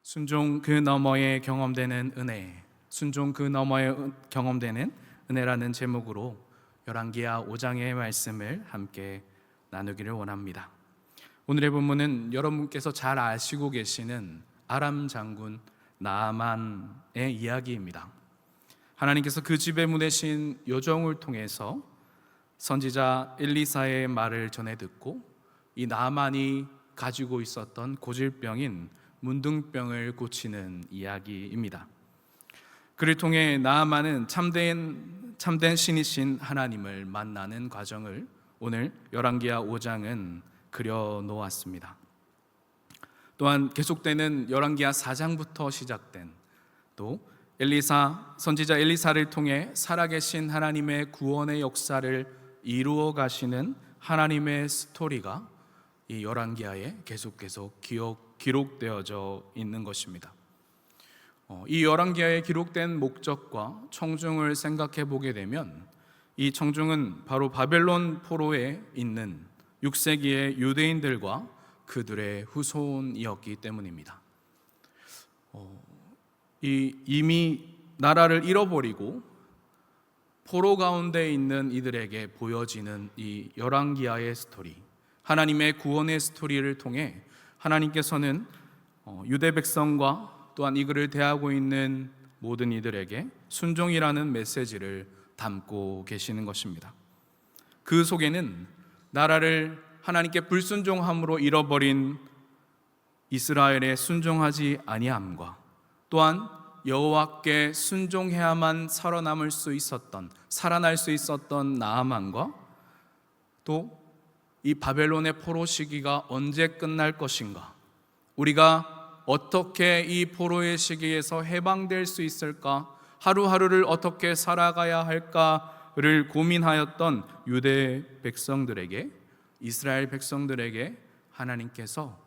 순종 그 너머에 경험되는 은혜, 순종 그 너머에 경험되는 은혜라는 제목으로 열왕기하 5장의 말씀을 함께 나누기를 원합니다. 오늘의 본문은 여러분께서 잘 아시고 계시는 아람 장군 나아만의 이야기입니다. 하나님께서 그 집에 보내신 요정을 통해서 선지자 엘리사의 말을 전해 듣고 이 나아만이 가지고 있었던 고질병인 문둥병을 고치는 이야기입니다. 그를 통해 나아만은 참된 신이신 하나님을 만나는 과정을 오늘 열왕기하 5장은 그려놓았습니다. 또한 계속되는 열왕기하 4장부터 시작된 또 선지자 엘리사를 통해 살아계신 하나님의 구원의 역사를 이루어 가시는 하나님의 스토리가 이 열왕기하에 계속 기록되어져 있는 것입니다. 이 열왕기하에 기록된 목적과 청중을 생각해 보게 되면 이 청중은 바로 바벨론 포로에 있는 6세기의 유대인들과 그들의 후손이었기 때문입니다. 이미 나라를 잃어버리고 포로 가운데 있는 이들에게 보여지는 이 열왕기하의 스토리, 하나님의 구원의 스토리를 통해 하나님께서는 유대 백성과 또한 이들을 대하고 있는 모든 이들에게 순종이라는 메시지를 담고 계시는 것입니다. 그 속에는 나라를 하나님께 불순종함으로 잃어버린 이스라엘의 순종하지 아니함과 또한 여호와께 순종해야만 살아날 수 있었던 나아만과 또 이 바벨론의 포로 시기가 언제 끝날 것인가, 우리가 어떻게 이 포로의 시기에서 해방될 수 있을까, 하루하루를 어떻게 살아가야 할까를 고민하였던 유대 백성들에게, 이스라엘 백성들에게 하나님께서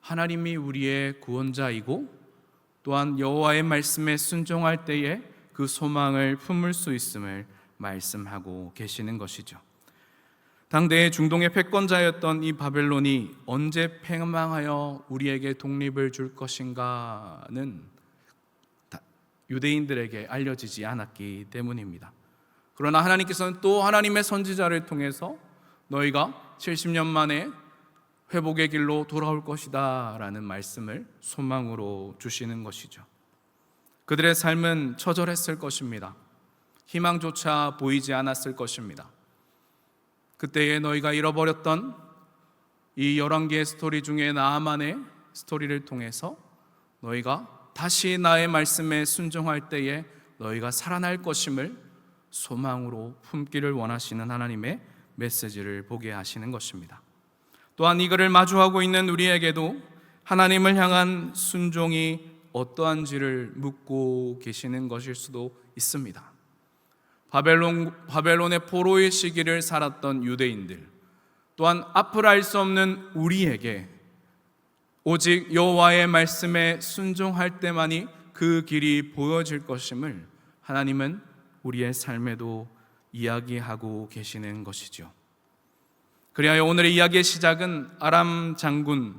하나님이 우리의 구원자이고 또한 여호와의 말씀에 순종할 때에 그 소망을 품을 수 있음을 말씀하고 계시는 것이죠. 당대의 중동의 패권자였던 이 바벨론이 언제 패망하여 우리에게 독립을 줄 것인가는 유대인들에게 알려지지 않았기 때문입니다. 그러나 하나님께서는 또 하나님의 선지자를 통해서 너희가 70년 만에 회복의 길로 돌아올 것이다 라는 말씀을 소망으로 주시는 것이죠. 그들의 삶은 처절했을 것입니다. 희망조차 보이지 않았을 것입니다. 그때에 너희가 잃어버렸던 이 열왕기의 스토리 중에 나아만의 스토리를 통해서 너희가 다시 나의 말씀에 순종할 때에 너희가 살아날 것임을 소망으로 품기를 원하시는 하나님의 메시지를 보게 하시는 것입니다. 또한 이것을 마주하고 있는 우리에게도 하나님을 향한 순종이 어떠한지를 묻고 계시는 것일 수도 있습니다. 바벨론의 포로의 시기를 살았던 유대인들, 또한 앞을 알 수 없는 우리에게 오직 여호와의 말씀에 순종할 때만이 그 길이 보여질 것임을 하나님은 우리의 삶에도 이야기하고 계시는 것이죠. 그리하여 오늘의 이야기의 시작은 아람 장군,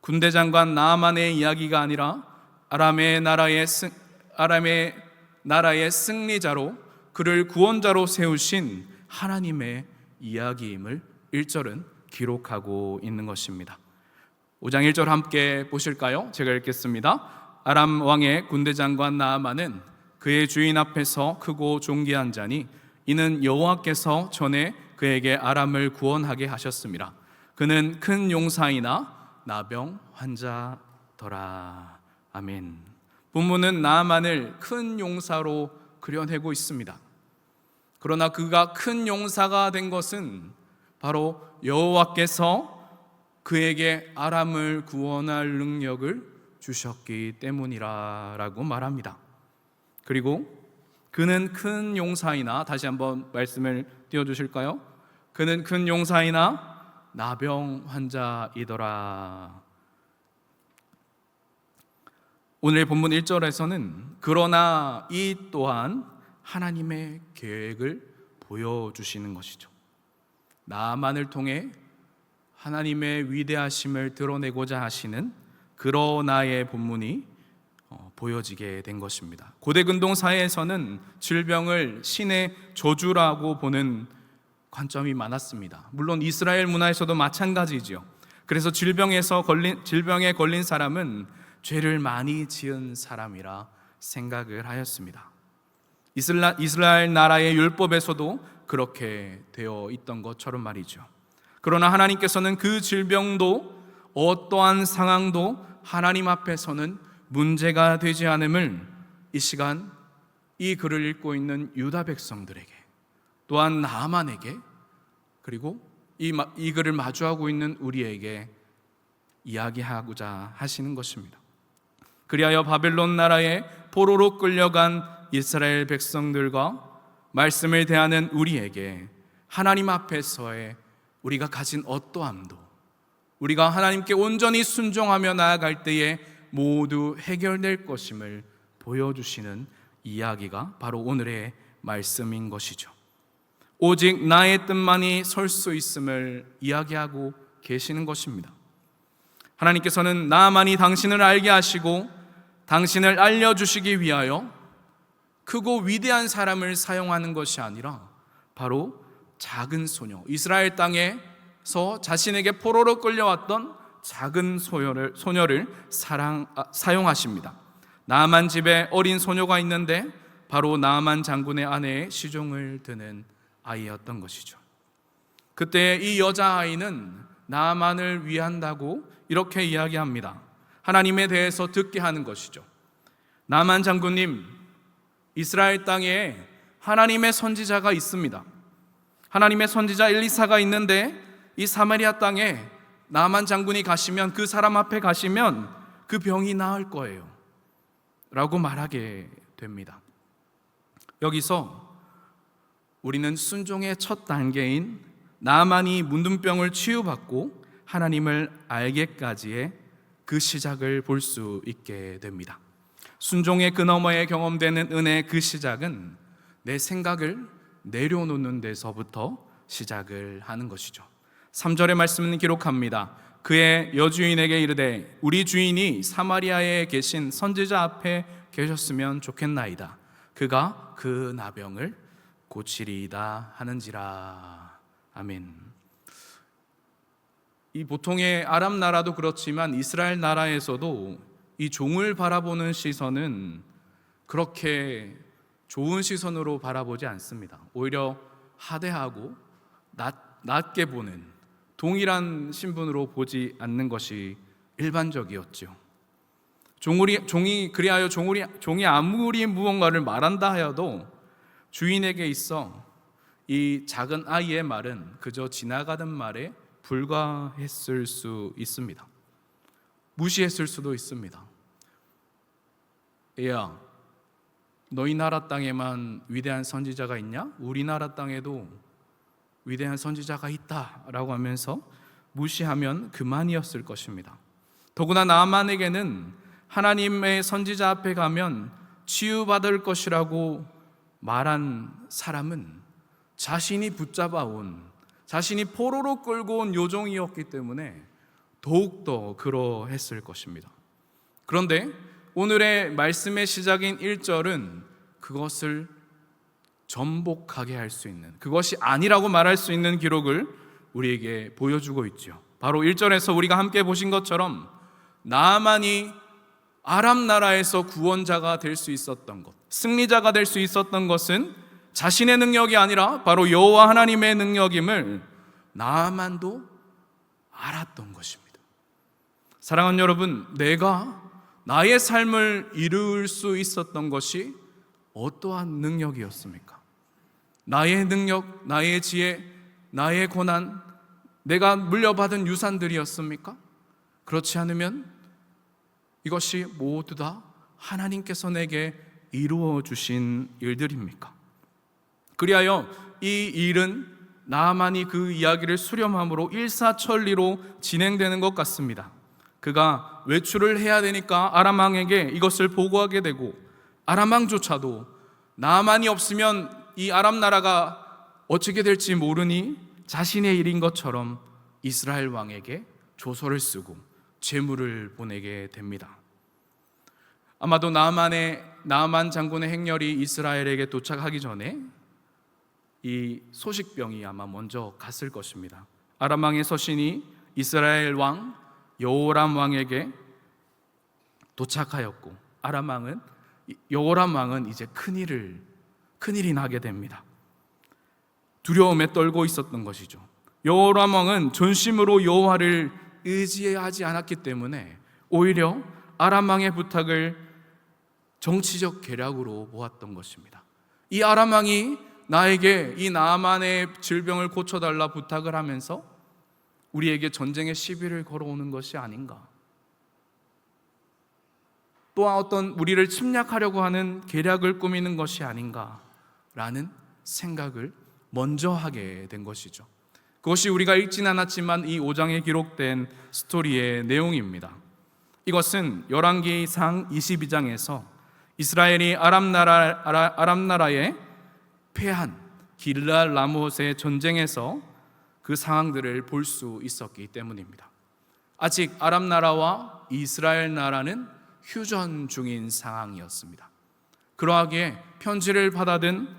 군대 장관 나아만의 이야기가 아니라 아람의 나라의 승리자로 그를 구원자로 세우신 하나님의 이야기임을 1절은 기록하고 있는 것입니다. 5장 1절 함께 보실까요? 제가 읽겠습니다. 아람 왕의 군대 장관 나아만은 그의 주인 앞에서 크고 존귀한 자니 이는 여호와께서 전에 그에게 아람을 구원하게 하셨습니다. 그는 큰 용사이나 나병 환자더라. 아멘. 본문은 나아만을 큰 용사로 그려내고 있습니다. 그러나 그가 큰 용사가 된 것은 바로 여호와께서 그에게 아람을 구원할 능력을 주셨기 때문이라고 말합니다. 그리고 그는 큰 용사이나, 다시 한번 말씀을 띄워주실까요? 그는 큰 용사이나 나병 환자이더라. 오늘 본문 1절에서는 그러나 이 또한 하나님의 계획을 보여주시는 것이죠. 나아만을 통해 하나님의 위대하심을 드러내고자 하시는 그러나의 본문이 보여지게 된 것입니다. 고대 근동 사회에서는 질병을 신의 저주라고 보는 관점이 많았습니다. 물론 이스라엘 문화에서도 마찬가지죠. 그래서 질병에 걸린 사람은 죄를 많이 지은 사람이라 생각을 하였습니다. 이스라엘 나라의 율법에서도 그렇게 되어 있던 것처럼 말이죠. 그러나 하나님께서는 그 질병도 어떠한 상황도 하나님 앞에서는 문제가 되지 않음을 이 시간 이 글을 읽고 있는 유다 백성들에게, 또한 나아만에게, 그리고 이 글을 마주하고 있는 우리에게 이야기하고자 하시는 것입니다. 그리하여 바벨론 나라에 포로로 끌려간 이스라엘 백성들과 말씀을 대하는 우리에게 하나님 앞에서의 우리가 가진 어떠함도, 우리가 하나님께 온전히 순종하며 나아갈 때에 모두 해결될 것임을 보여주시는 이야기가 바로 오늘의 말씀인 것이죠. 오직 나의 뜻만이 설 수 있음을 이야기하고 계시는 것입니다. 하나님께서는 나만이 당신을 알게 하시고 당신을 알려주시기 위하여 크고 위대한 사람을 사용하는 것이 아니라 바로 작은 소녀, 이스라엘 땅에서 자신에게 포로로 끌려왔던 작은 소녀를 사용하십니다. 나아만 집에 어린 소녀가 있는데 바로 나아만 장군의 아내의 시종을 드는 아이였던 것이죠. 그때 이 여자아이는 나아만을 위한다고 이렇게 이야기합니다. 하나님에 대해서 듣게 하는 것이죠. 나아만 장군님, 이스라엘 땅에 하나님의 선지자가 있습니다. 하나님의 선지자 엘리사가 있는데 이 사마리아 땅에 나아만 장군이 가시면, 그 사람 앞에 가시면 그 병이 나을 거예요 라고 말하게 됩니다. 여기서 우리는 순종의 첫 단계인 나아만이 문둥병을 치유받고 하나님을 알게까지의 그 시작을 볼 수 있게 됩니다. 순종의 그 너머에 경험되는 은혜의 그 시작은 내 생각을 내려놓는 데서부터 시작을 하는 것이죠. 3절의 말씀은 기록합니다. 그의 여주인에게 이르되 우리 주인이 사마리아에 계신 선지자 앞에 계셨으면 좋겠나이다. 그가 그 나병을 고치리이다 하는지라. 아멘. 이 보통의 아람 나라도 그렇지만 이스라엘 나라에서도 이 종을 바라보는 시선은 그렇게 좋은 시선으로 바라보지 않습니다. 오히려 하대하고 낮게 보는, 동일한 신분으로 보지 않는 것이 일반적이었죠. 종이 아무리 무언가를 말한다 하여도 주인에게 있어 이 작은 아이의 말은 그저 지나가는 말에 불과했을 수 있습니다. 무시했을 수도 있습니다. 얘야, 너희 나라 땅에만 위대한 선지자가 있냐? 우리나라 땅에도 위대한 선지자가 있다라고 하면서 무시하면 그만이었을 것입니다. 더구나 나아만에게는 하나님의 선지자 앞에 가면 치유받을 것이라고 말한 사람은 자신이 붙잡아온, 자신이 포로로 끌고 온 요종이었기 때문에 더욱더 그러했을 것입니다. 그런데 오늘의 말씀의 시작인 1절은 그것을 전복하게 할 수 있는, 그것이 아니라고 말할 수 있는 기록을 우리에게 보여주고 있죠. 바로 1절에서 우리가 함께 보신 것처럼 나아만이 아람 나라에서 구원자가 될 수 있었던 것, 승리자가 될 수 있었던 것은 자신의 능력이 아니라 바로 여호와 하나님의 능력임을 나아만도 알았던 것입니다. 사랑하는 여러분, 내가 나의 삶을 이룰 수 있었던 것이 어떠한 능력이었습니까? 나의 능력, 나의 지혜, 나의 고난, 내가 물려받은 유산들이었습니까? 그렇지 않으면 이것이 모두 다 하나님께서 내게 이루어 주신 일들입니까? 그리하여 이 일은 나아만이 그 이야기를 수렴함으로 일사천리로 진행되는 것 같습니다. 그가 외출을 해야 되니까 아람 왕에게 이것을 보고하게 되고, 아람 왕조차도 나아만이 없으면 이 아람 나라가 어떻게 될지 모르니 자신의 일인 것처럼 이스라엘 왕에게 조서를 쓰고 재물을 보내게 됩니다. 아마도 나아만 장군의 행렬이 이스라엘에게 도착하기 전에 이 소식병이 아마 먼저 갔을 것입니다. 아람 왕의 서신이 이스라엘 왕 여호람 왕에게 도착하였고, 여호람 왕은 이제 큰일이 나게 됩니다. 두려움에 떨고 있었던 것이죠. 여호람 왕은 전심으로 여호와를 의지하지 않았기 때문에 오히려 아람 왕의 부탁을 정치적 계략으로 보았던 것입니다. 이 아람 왕이 나에게 이 나아만의 질병을 고쳐달라 부탁을 하면서 우리에게 전쟁의 시비를 걸어오는 것이 아닌가, 또한 어떤 우리를 침략하려고 하는 계략을 꾸미는 것이 아닌가라는 생각을 먼저 하게 된 것이죠. 그것이 우리가 읽진 않았지만 이 5장에 기록된 스토리의 내용입니다. 이것은 열왕기상 22장에서 이스라엘이 아람 나라에 패한 길르앗 라못의 전쟁에서 그 상황들을 볼 수 있었기 때문입니다. 아직 아람 나라와 이스라엘 나라는 휴전 중인 상황이었습니다. 그러하기에 편지를 받아든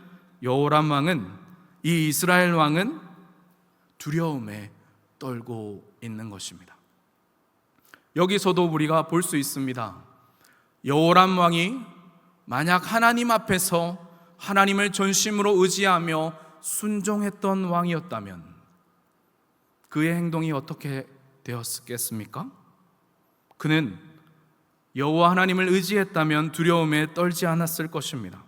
여호람 왕은, 이 이스라엘 왕은 두려움에 떨고 있는 것입니다. 여기서도 우리가 볼 수 있습니다. 여호람 왕이 만약 하나님 앞에서 하나님을 전심으로 의지하며 순종했던 왕이었다면 그의 행동이 어떻게 되었겠습니까? 그는 여호와 하나님을 의지했다면 두려움에 떨지 않았을 것입니다.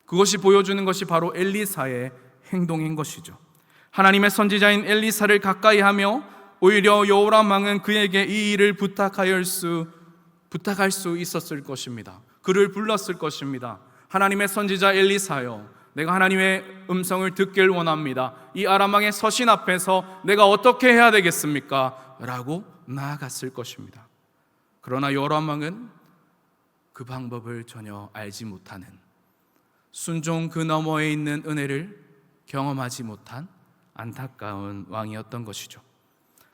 그것이 보여주는 것이 바로 엘리사의 행동인 것이죠. 하나님의 선지자인 엘리사를 가까이 하며 오히려 여호람 왕은 그에게 이 일을 부탁할 수 있었을 것입니다. 그를 불렀을 것입니다. 하나님의 선지자 엘리사여, 내가 하나님의 음성을 듣길 원합니다. 이 아람 왕의 서신 앞에서 내가 어떻게 해야 되겠습니까? 라고 나아갔을 것입니다. 그러나 여호람 왕은 그 방법을 전혀 알지 못하는, 순종 그 너머에 있는 은혜를 경험하지 못한 안타까운 왕이었던 것이죠.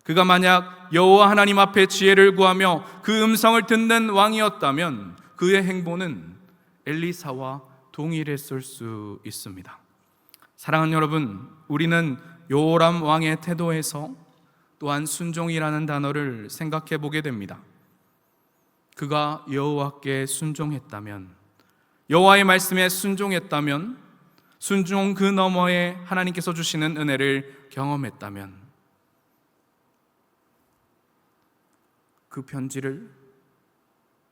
그가 만약 여호와 하나님 앞에 지혜를 구하며 그 음성을 듣는 왕이었다면 그의 행보는 엘리사와 동일했을 수 있습니다. 사랑하는 여러분, 우리는 여호람 왕의 태도에서 또한 순종이라는 단어를 생각해 보게 됩니다. 그가 여호와께 순종했다면, 여호와의 말씀에 순종했다면, 순종 그 너머에 하나님께서 주시는 은혜를 경험했다면 그 편지를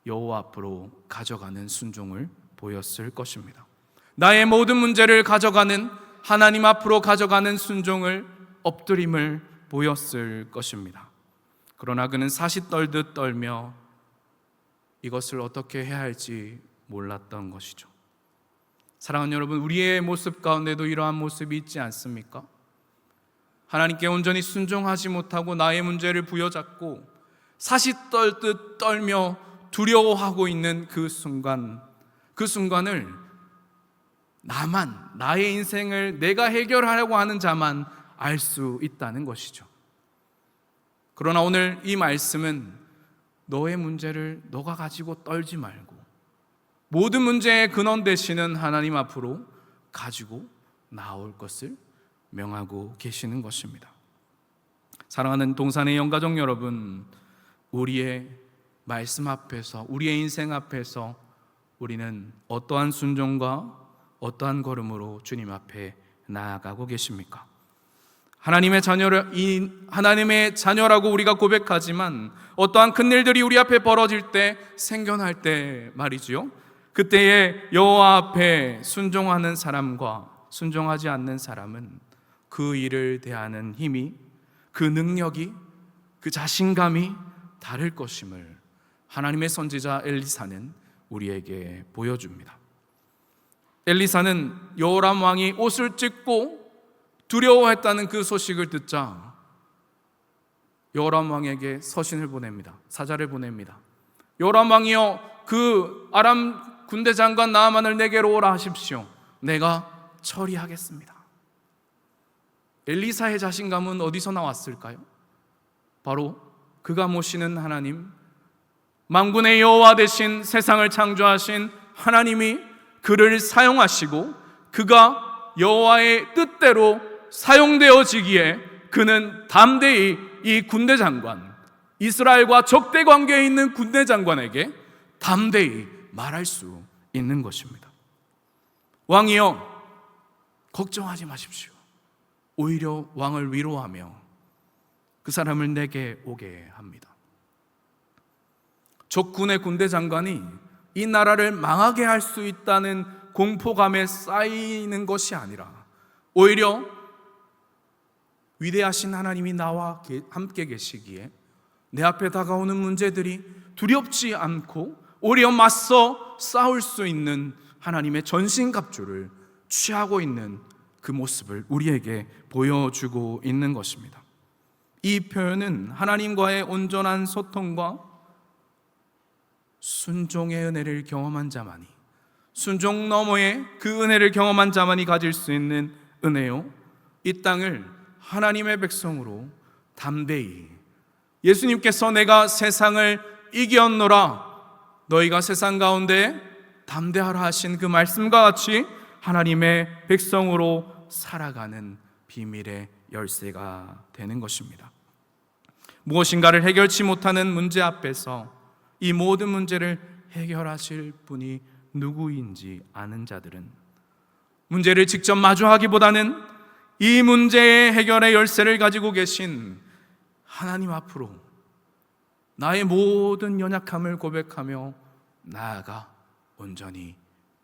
여호와 앞으로 가져가는 순종을 보였을 것입니다. 나의 모든 문제를 가져가는, 하나님 앞으로 가져가는 순종을, 엎드림을 보였을 것입니다. 그러나 그는 사시 떨듯 떨며 이것을 어떻게 해야 할지 몰랐던 것이죠. 사랑하는 여러분, 우리의 모습 가운데도 이러한 모습이 있지 않습니까? 하나님께 온전히 순종하지 못하고 나의 문제를 부여잡고 사시 떨듯 떨며 두려워하고 있는 그 순간을 나의 인생을 내가 해결하려고 하는 자만 알 수 있다는 것이죠. 그러나 오늘 이 말씀은 너의 문제를 너가 가지고 떨지 말고 모든 문제의 근원 되시는 하나님 앞으로 가지고 나올 것을 명하고 계시는 것입니다. 사랑하는 동산의 영가족 여러분, 우리의 말씀 앞에서, 우리의 인생 앞에서 우리는 어떠한 순종과 어떠한 걸음으로 주님 앞에 나아가고 계십니까? 하나님의 자녀라고 우리가 고백하지만 어떠한 큰 일들이 우리 앞에 벌어질 때, 생겨날 때 말이지요, 그때에 여호와 앞에 순종하는 사람과 순종하지 않는 사람은 그 일을 대하는 힘이, 그 능력이, 그 자신감이 다를 것임을 하나님의 선지자 엘리사는 우리에게 보여줍니다. 엘리사는 여호람 왕이 옷을 찢고 두려워했다는 그 소식을 듣자 여호람 왕에게 서신을 보냅니다. 사자를 보냅니다. 여호람 왕이여, 그 아람 군대 장관 나아만을 내게로 오라 하십시오. 내가 처리하겠습니다. 엘리사의 자신감은 어디서 나왔을까요? 바로 그가 모시는 하나님, 만군의 여호와 되신 세상을 창조하신 하나님이 그를 사용하시고 그가 여호와의 뜻대로 사용되어지기에 그는 담대히 이 군대 장관, 이스라엘과 적대 관계에 있는 군대 장관에게 담대히 말할 수 있는 것입니다. 왕이여, 걱정하지 마십시오. 오히려 왕을 위로하며 그 사람을 내게 오게 합니다. 적군의 군대 장관이 이 나라를 망하게 할 수 있다는 공포감에 쌓이는 것이 아니라 오히려 위대하신 하나님이 나와 함께 계시기에 내 앞에 다가오는 문제들이 두렵지 않고 오히려 맞서 싸울 수 있는 하나님의 전신갑주를 취하고 있는 그 모습을 우리에게 보여주고 있는 것입니다. 이 표현은 하나님과의 온전한 소통과 순종의 은혜를 경험한 자만이, 순종 너머의 그 은혜를 경험한 자만이 가질 수 있는 은혜요, 이 땅을 하나님의 백성으로 담대히, 예수님께서 내가 세상을 이겼노라, 너희가 세상 가운데 담대하라 하신 그 말씀과 같이 하나님의 백성으로 살아가는 비밀의 열쇠가 되는 것입니다. 무엇인가를 해결치 못하는 문제 앞에서 이 모든 문제를 해결하실 분이 누구인지 아는 자들은 문제를 직접 마주하기보다는 이 문제의 해결의 열쇠를 가지고 계신 하나님 앞으로 나의 모든 연약함을 고백하며 나아가 온전히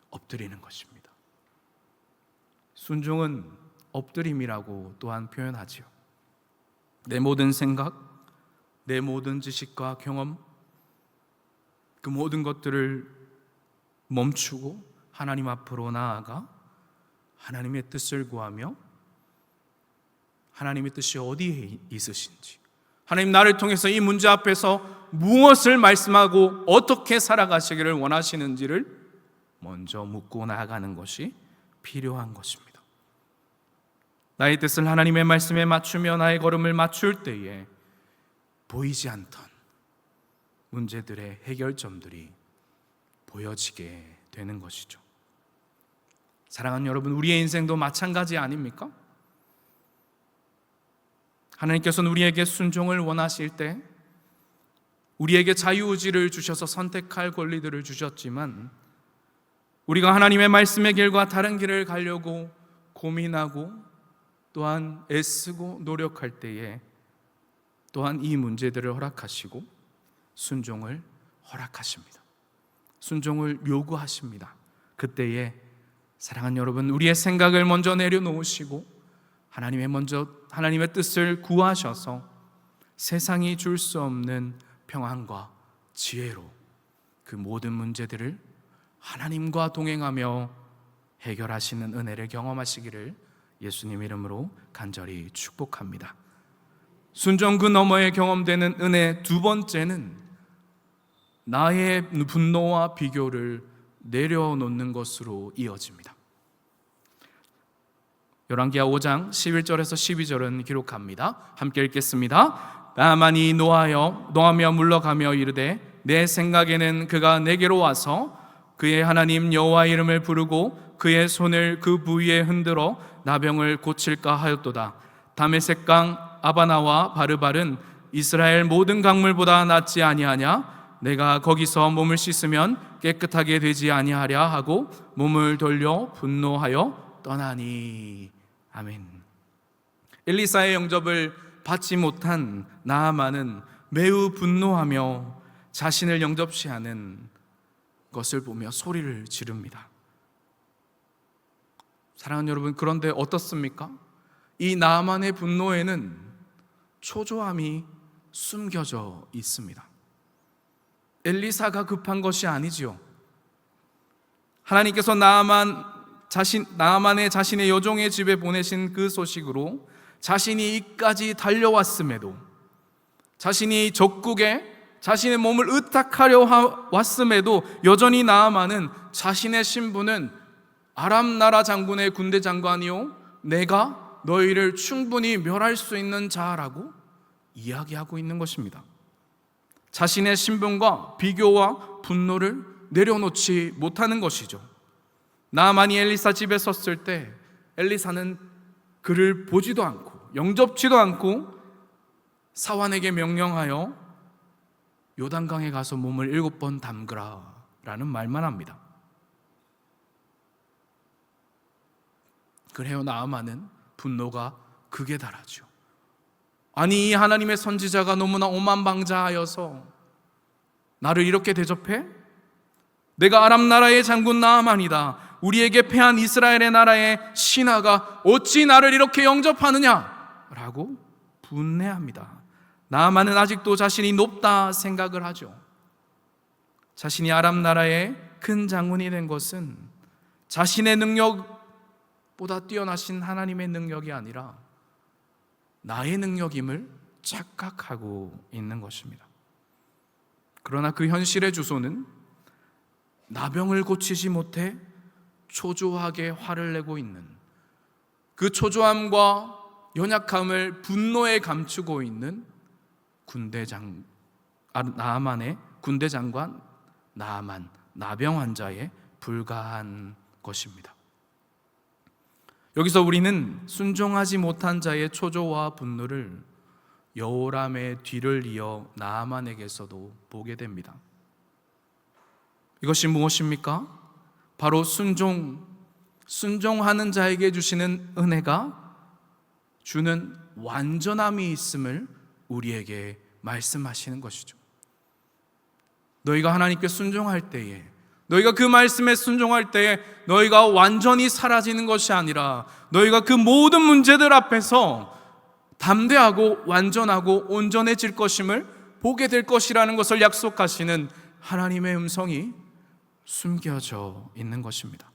엎드리는 것입니다. 순종은 엎드림이라고 또한 표현하지요. 내 모든 생각, 내 모든 지식과 경험, 그 모든 것들을 멈추고 하나님 앞으로 나아가 하나님의 뜻을 구하며 하나님의 뜻이 어디에 있으신지, 하나님 나를 통해서 이 문제 앞에서 무엇을 말씀하고 어떻게 살아가시기를 원하시는지를 먼저 묻고 나아가는 것이 필요한 것입니다. 나의 뜻을 하나님의 말씀에 맞추며 나의 걸음을 맞출 때에 보이지 않던 문제들의 해결점들이 보여지게 되는 것이죠. 사랑하는 여러분, 우리의 인생도 마찬가지 아닙니까? 하나님께서는 우리에게 순종을 원하실 때 우리에게 자유의지를 주셔서 선택할 권리들을 주셨지만 우리가 하나님의 말씀의 길과 다른 길을 가려고 고민하고 또한 애쓰고 노력할 때에 또한 이 문제들을 허락하시고 순종을 허락하십니다. 순종을 요구하십니다. 그때에 사랑하는 여러분, 우리의 생각을 먼저 내려놓으시고 하나님의 뜻을 구하셔서 세상이 줄 수 없는 평안과 지혜로 그 모든 문제들을 하나님과 동행하며 해결하시는 은혜를 경험하시기를 예수님 이름으로 간절히 축복합니다. 순종 그 너머에 경험되는 은혜 두 번째는 나의 분노와 비교를 내려놓는 것으로 이어집니다. 열왕기하 5장 11절에서 12절은 기록합니다. 함께 읽겠습니다. 나만이 노하며 물러가며 이르되 내 생각에는 그가 내게로 와서 그의 하나님 여호와 이름을 부르고 그의 손을 그 부위에 흔들어 나병을 고칠까 하였도다. 다메섹 강 아바나와 바르발은 이스라엘 모든 강물보다 낫지 아니하냐? 내가 거기서 몸을 씻으면 깨끗하게 되지 아니하랴 하고 몸을 돌려 분노하여 떠나니. 아멘. 엘리사의 영접을 받지 못한 나아만은 매우 분노하며 자신을 영접시하는 것을 보며 소리를 지릅니다. 사랑하는 여러분, 그런데 어떻습니까? 이 나아만의 분노에는 초조함이 숨겨져 있습니다. 엘리사가 급한 것이 아니지요. 하나님께서 나아만의 자신의 여종의 집에 보내신 그 소식으로 자신이 이까지 달려왔음에도, 자신이 적국에 자신의 몸을 의탁하려 왔음에도 여전히 나아만은 자신의 신분은 아람 나라 장군의 군대 장관이요 내가 너희를 충분히 멸할 수 있는 자라고 이야기하고 있는 것입니다. 자신의 신분과 비교와 분노를 내려놓지 못하는 것이죠. 나아만이 엘리사 집에 섰을 때 엘리사는 그를 보지도 않고 영접지도 않고 사환에게 명령하여 요단강에 가서 몸을 7번 담그라 라는 말만 합니다. 그래요, 나아만은 분노가 극에 달하죠. 아니, 이 하나님의 선지자가 너무나 오만방자하여서 나를 이렇게 대접해? 내가 아람 나라의 장군 나아만이다. 우리에게 패한 이스라엘의 나라의 신하가 어찌 나를 이렇게 영접하느냐? 라고 분내합니다. 나아만은 아직도 자신이 높다 생각을 하죠. 자신이 아람 나라의 큰 장군이 된 것은 자신의 능력보다 뛰어나신 하나님의 능력이 아니라 나의 능력임을 착각하고 있는 것입니다. 그러나 그 현실의 주소는 나병을 고치지 못해 초조하게 화를 내고 있는 그 초조함과 연약함을 분노에 감추고 있는 나아만의 군대 장관 나아만, 나병 환자에 불과한 것입니다. 여기서 우리는 순종하지 못한 자의 초조와 분노를 여호람의 뒤를 이어 나아만에게서도 보게 됩니다. 이것이 무엇입니까? 바로 순종하는 자에게 주시는 은혜가 주는 완전함이 있음을 우리에게 말씀하시는 것이죠. 너희가 하나님께 순종할 때에, 너희가 그 말씀에 순종할 때에 너희가 완전히 사라지는 것이 아니라 너희가 그 모든 문제들 앞에서 담대하고 완전하고 온전해질 것임을 보게 될 것이라는 것을 약속하시는 하나님의 음성이 숨겨져 있는 것입니다.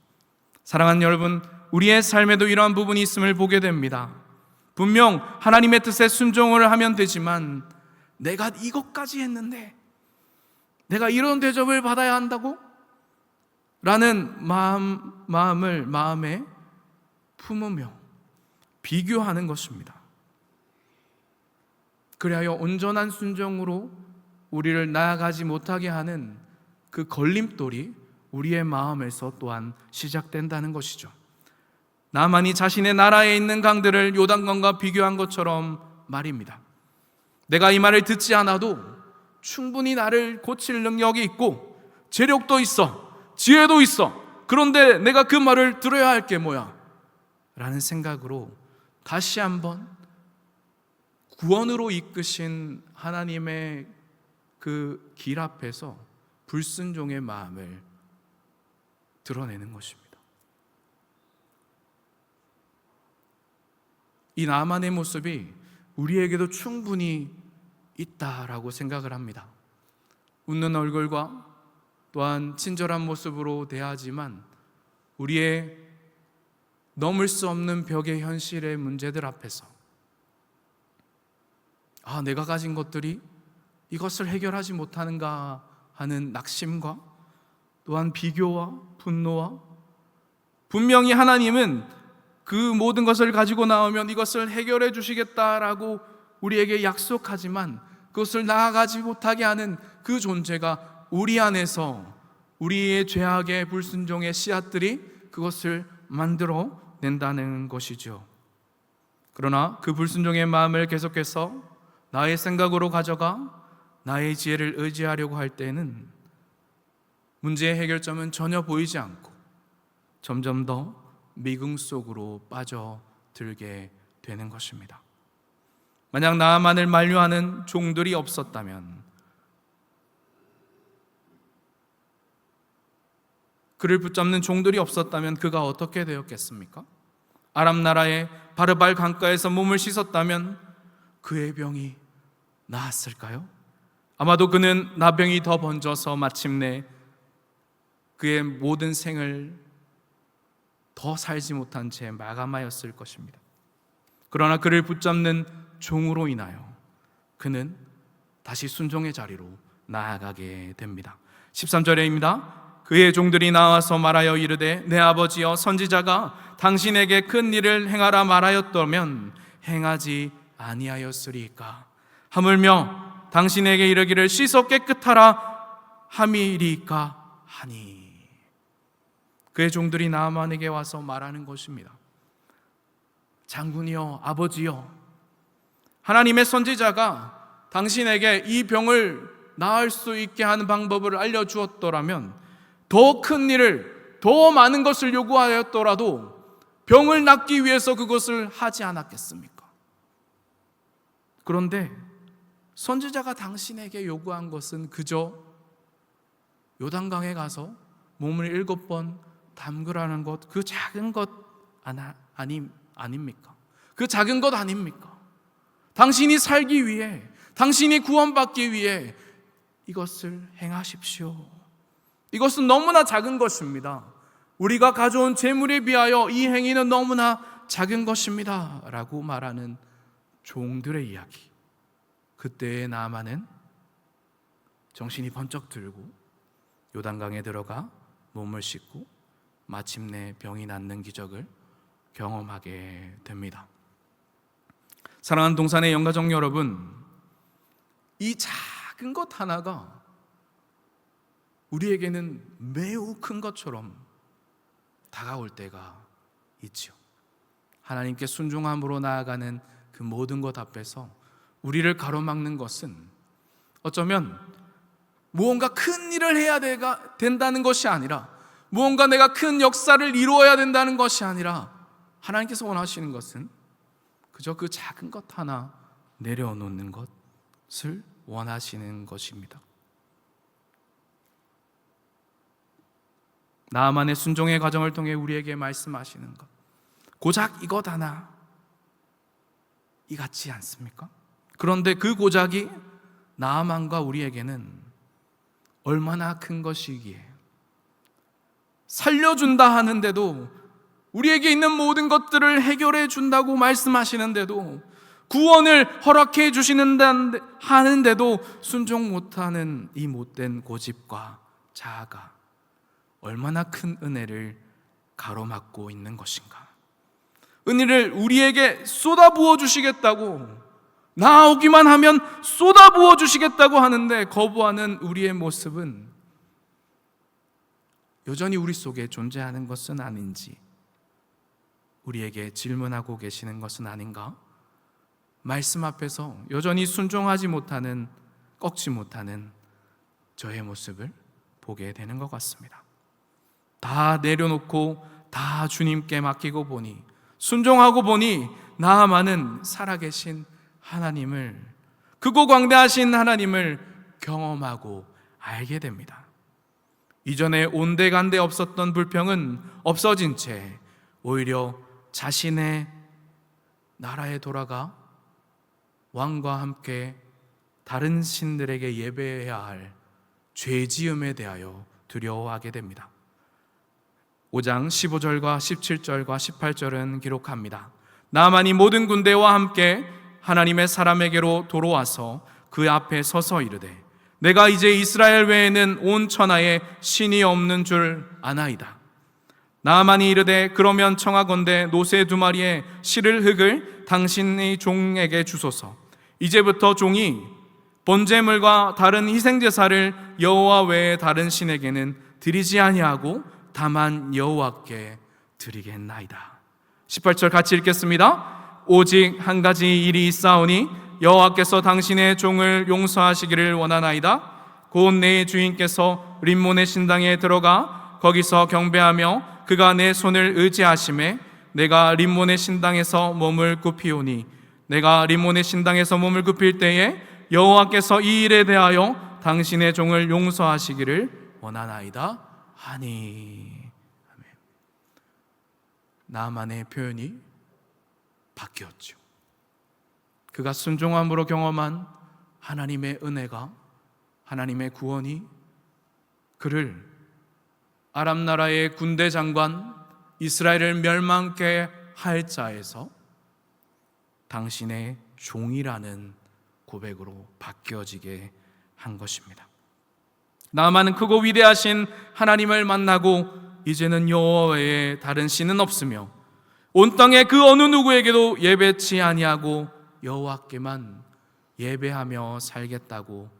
사랑하는 여러분, 우리의 삶에도 이러한 부분이 있음을 보게 됩니다. 분명 하나님의 뜻에 순종을 하면 되지만 내가 이것까지 했는데 내가 이런 대접을 받아야 한다고? 라는 마음을 마음에 품으며 비교하는 것입니다. 그리하여 온전한 순종으로 우리를 나아가지 못하게 하는 그 걸림돌이 우리의 마음에서 또한 시작된다는 것이죠. 나만이 자신의 나라에 있는 강들을 요단강과 비교한 것처럼 말입니다. 내가 이 말을 듣지 않아도 충분히 나를 고칠 능력이 있고 재력도 있어, 지혜도 있어. 그런데 내가 그 말을 들어야 할 게 뭐야? 라는 생각으로 다시 한번 구원으로 이끄신 하나님의 그 길 앞에서 불순종의 마음을 드러내는 것입니다. 이 나만의 모습이 우리에게도 충분히 있다라고 생각을 합니다. 웃는 얼굴과 또한 친절한 모습으로 대하지만 우리의 넘을 수 없는 벽의 현실의 문제들 앞에서 내가 가진 것들이 이것을 해결하지 못하는가 하는 낙심과 또한 비교와 분노와, 분명히 하나님은 그 모든 것을 가지고 나오면 이것을 해결해 주시겠다라고 우리에게 약속하지만 그것을 나아가지 못하게 하는 그 존재가 우리 안에서 우리의 죄악의 불순종의 씨앗들이 그것을 만들어 낸다는 것이죠. 그러나 그 불순종의 마음을 계속해서 나의 생각으로 가져가 나의 지혜를 의지하려고 할 때는 문제의 해결점은 전혀 보이지 않고 점점 더 미궁 속으로 빠져들게 되는 것입니다. 만약 나아만을 만류하는 종들이 없었다면, 그를 붙잡는 종들이 없었다면 그가 어떻게 되었겠습니까? 아람 나라의 바르발 강가에서 몸을 씻었다면 그의 병이 나았을까요? 아마도 그는 나병이 더 번져서 마침내 그의 모든 생을 더 살지 못한 채 마감하였을 것입니다. 그러나 그를 붙잡는 종으로 인하여 그는 다시 순종의 자리로 나아가게 됩니다. 13절에입니다. 그의 종들이 나와서 말하여 이르되 내 아버지여 선지자가 당신에게 큰 일을 행하라 말하였다면 행하지 아니하였으리까? 하물며 당신에게 이르기를 씻어 깨끗하라 함이리까 하니. 그의 종들이 나아만에게 와서 말하는 것입니다. 장군이여, 아버지여, 하나님의 선지자가 당신에게 이 병을 나을 수 있게 하는 방법을 알려주었더라면, 더 큰 일을, 더 많은 것을 요구하였더라도 병을 낫기 위해서 그것을 하지 않았겠습니까? 그런데 선지자가 당신에게 요구한 것은 그저 요단강에 가서 몸을 7번 담그라는 것, 그 작은 것 아닙니까? 그 작은 것 아닙니까? 당신이 살기 위해, 당신이 구원받기 위해 이것을 행하십시오. 이것은 너무나 작은 것입니다. 우리가 가져온 재물에 비하여 이 행위는 너무나 작은 것입니다 라고 말하는 종들의 이야기. 그때의 나아만은 정신이 번쩍 들고 요단강에 들어가 몸을 씻고 마침내 병이 낫는 기적을 경험하게 됩니다. 사랑하는 동산의 영가족 여러분, 이 작은 것 하나가 우리에게는 매우 큰 것처럼 다가올 때가 있죠. 하나님께 순종함으로 나아가는 그 모든 것 앞에서 우리를 가로막는 것은 어쩌면 무언가 큰 일을 해야 된다는 것이 아니라, 무언가 내가 큰 역사를 이루어야 된다는 것이 아니라, 하나님께서 원하시는 것은 그저 그 작은 것 하나 내려놓는 것을 원하시는 것입니다. 나아만의 순종의 과정을 통해 우리에게 말씀하시는 것, 고작 이것 하나 이 같지 않습니까? 그런데 그 고작이 나아만과 우리에게는 얼마나 큰 것이기에, 살려준다 하는데도, 우리에게 있는 모든 것들을 해결해 준다고 말씀하시는데도, 구원을 허락해 주시는 하는데도 순종 못하는 이 못된 고집과 자아가 얼마나 큰 은혜를 가로막고 있는 것인가. 은혜를 우리에게 쏟아부어 주시겠다고, 나오기만 하면 쏟아부어 주시겠다고 하는데 거부하는 우리의 모습은 여전히 우리 속에 존재하는 것은 아닌지, 우리에게 질문하고 계시는 것은 아닌가? 말씀 앞에서 여전히 순종하지 못하는, 꺾지 못하는 저의 모습을 보게 되는 것 같습니다. 다 내려놓고 다 주님께 맡기고 보니, 순종하고 보니 나아만은 살아계신 하나님을, 크고 광대하신 하나님을 경험하고 알게 됩니다. 이전에 온데간데 없었던 불평은 없어진 채 오히려 자신의 나라에 돌아가 왕과 함께 다른 신들에게 예배해야 할 죄지음에 대하여 두려워하게 됩니다. 5장 15절과 17절과 18절은 기록합니다. 나아만이 모든 군대와 함께 하나님의 사람에게로 돌아와서 그 앞에 서서 이르되, 내가 이제 이스라엘 외에는 온 천하에 신이 없는 줄 아나이다. 나아만이 이르되, 그러면 청하건대 노새 2마리의 실을 흙을 당신의 종에게 주소서. 이제부터 종이 번제물과 다른 희생제사를 여호와 외에 다른 신에게는 드리지 아니하고 다만 여호와께 드리겠나이다. 18절 같이 읽겠습니다. 오직 한 가지 일이 있사오니 여호와께서 당신의 종을 용서하시기를 원하나이다. 곧 내 주인께서 림몬의 신당에 들어가 거기서 경배하며 그가 내 손을 의지하심에 내가 림몬의 신당에서 몸을 굽히오니, 내가 림몬의 신당에서 몸을 굽힐 때에 여호와께서 이 일에 대하여 당신의 종을 용서하시기를 원하나이다 하니. 아멘. 나아만의 표현이 바뀌었죠. 그가 순종함으로 경험한 하나님의 은혜가, 하나님의 구원이 그를 아람 나라의 군대 장관, 이스라엘을 멸망케 할 자에서 당신의 종이라는 고백으로 바뀌어지게 한 것입니다. 나아만은 크고 위대하신 하나님을 만나고 이제는 여호와 외에 다른 신은 없으며 온 땅의 그 어느 누구에게도 예배치 아니하고 여호와께만 예배하며 살겠다고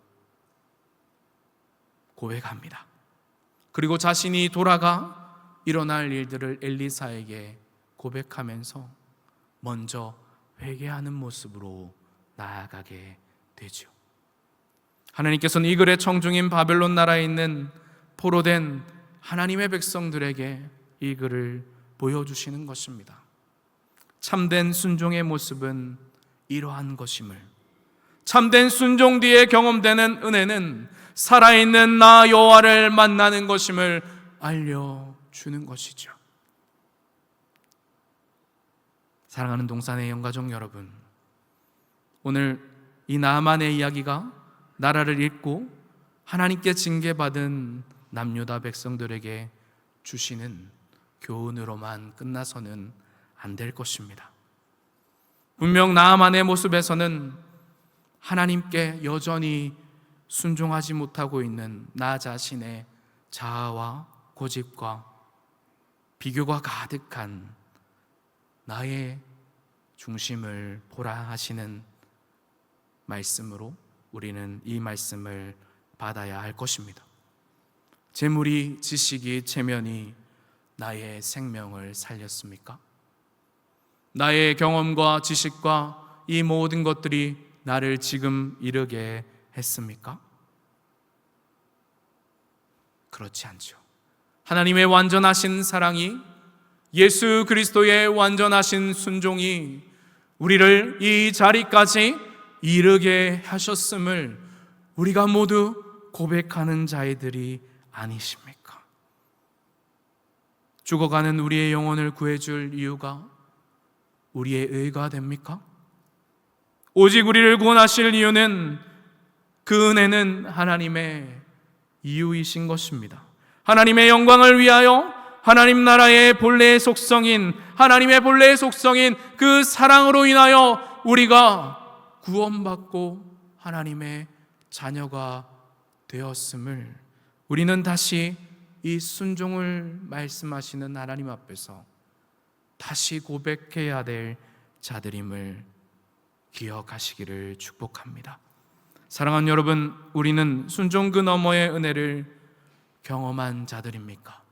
고백합니다. 그리고 자신이 돌아가 일어날 일들을 엘리사에게 고백하면서 먼저 회개하는 모습으로 나아가게 되죠. 하나님께서는 이 글의 청중인 바벨론 나라에 있는 포로된 하나님의 백성들에게 이 글을 보여주시는 것입니다. 참된 순종의 모습은 이러한 것임을, 참된 순종 뒤에 경험되는 은혜는 살아있는 나 여호와를 만나는 것임을 알려주는 것이죠. 사랑하는 동산의 영가족 여러분, 오늘 이 나만의 이야기가 나라를 잃고 하나님께 징계받은 남유다 백성들에게 주시는 교훈으로만 끝나서는 안 될 것입니다. 분명 나만의 모습에서는 하나님께 여전히 순종하지 못하고 있는 나 자신의 자아와 고집과 비교가 가득한 나의 중심을 보라 하시는 말씀으로 우리는 이 말씀을 받아야 할 것입니다. 재물이, 지식이, 체면이 나의 생명을 살렸습니까? 나의 경험과 지식과 이 모든 것들이 나를 지금 이르게 했습니까? 그렇지 않죠. 하나님의 완전하신 사랑이, 예수 그리스도의 완전하신 순종이 우리를 이 자리까지 이르게 하셨음을 우리가 모두 고백하는 자들이 아니십니까? 죽어가는 우리의 영혼을 구해줄 이유가 우리의 의가 됩니까? 오직 우리를 구원하실 이유는, 그 은혜는 하나님의 이유이신 것입니다. 하나님의 영광을 위하여 하나님 나라의 본래의 속성인, 하나님의 본래의 속성인 그 사랑으로 인하여 우리가 구원받고 하나님의 자녀가 되었음을 우리는 다시 이 순종을 말씀하시는 하나님 앞에서 다시 고백해야 될 자들임을 기억하시기를 축복합니다. 사랑하는 여러분, 우리는 순종 그 너머의 은혜를 경험한 자들입니까?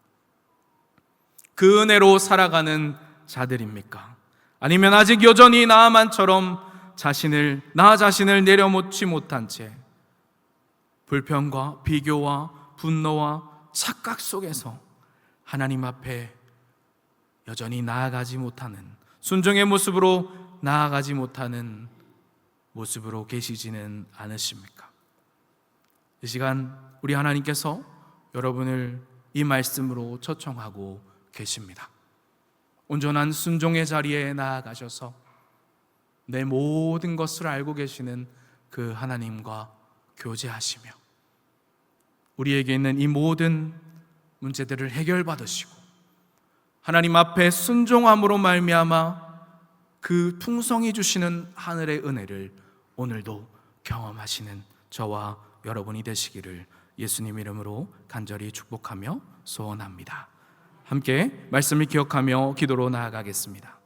그 은혜로 살아가는 자들입니까? 아니면 아직 여전히 나아만처럼 나 자신을 내려놓지 못한 채 불평과 비교와 분노와 착각 속에서 하나님 앞에 여전히 나아가지 못하는, 순종의 모습으로 나아가지 못하는 모습으로 계시지는 않으십니까? 이 시간 우리 하나님께서 여러분을 이 말씀으로 초청하고 계십니다. 온전한 순종의 자리에 나아가셔서 내 모든 것을 알고 계시는 그 하나님과 교제하시며 우리에게 있는 이 모든 문제들을 해결받으시고 하나님 앞에 순종함으로 말미암아 그 풍성히 주시는 하늘의 은혜를 오늘도 경험하시는 저와 여러분이 되시기를 예수님 이름으로 간절히 축복하며 소원합니다. 함께 말씀을 기억하며 기도로 나아가겠습니다.